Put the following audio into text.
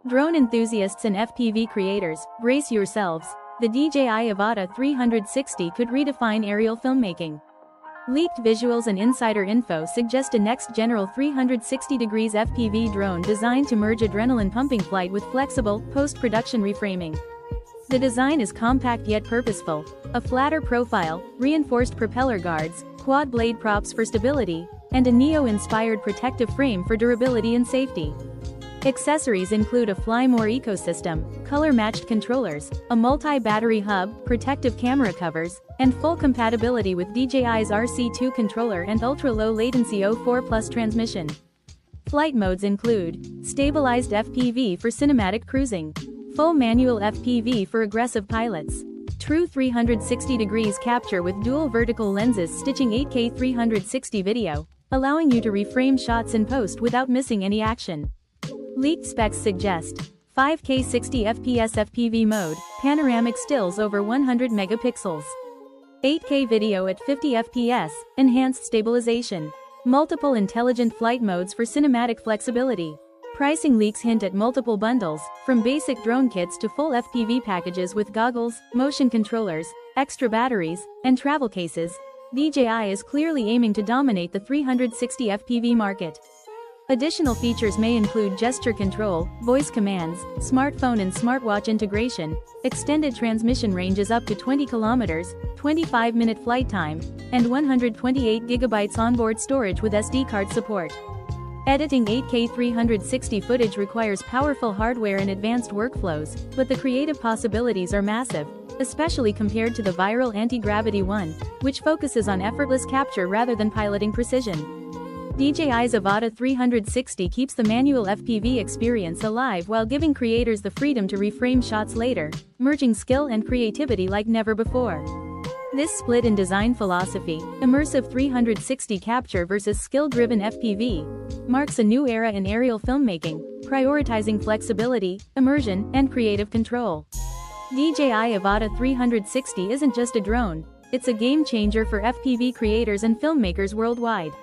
Drone enthusiasts and FPV creators, brace yourselves. The DJI Avata 360 could redefine aerial filmmaking. Leaked visuals and insider info suggest a next-general 360-degree FPV drone designed to merge adrenaline-pumping flight with flexible, post-production reframing. The design is compact yet purposeful. A flatter profile, reinforced propeller guards, quad-blade props for stability, and a Neo-inspired protective frame for durability and safety. Accessories include a Fly More ecosystem, color-matched controllers, a multi-battery hub, protective camera covers, and full compatibility with DJI's RC2 controller and ultra-low latency O4+ transmission. Flight modes include stabilized FPV for cinematic cruising, full manual FPV for aggressive pilots, true 360 degrees capture with dual vertical lenses stitching 8K 360 video, allowing you to reframe shots in post without missing any action. Leaked specs suggest 5K 60 FPS FPV mode, panoramic stills over 100 megapixels, 8K video at 50 FPS, enhanced stabilization, multiple intelligent flight modes for cinematic flexibility. Pricing leaks hint at multiple bundles, from basic drone kits to full FPV packages with goggles, motion controllers, extra batteries, and travel cases. DJI is clearly aiming to dominate the 360 FPV market. Additional features may include gesture control, voice commands, smartphone and smartwatch integration, extended transmission ranges up to 20 kilometers, 25-minute flight time, and 128 gigabytes onboard storage with SD card support. Editing 8K 360 footage requires powerful hardware and advanced workflows, but the creative possibilities are massive, especially compared to the viral anti-gravity one, which focuses on effortless capture rather than piloting precision. DJI's Avata 360 keeps the manual FPV experience alive while giving creators the freedom to reframe shots later, merging skill and creativity like never before. This split in design philosophy, immersive 360 capture versus skill-driven FPV, marks a new era in aerial filmmaking, prioritizing flexibility, immersion, and creative control. DJI Avata 360 isn't just a drone, it's a game changer for FPV creators and filmmakers worldwide.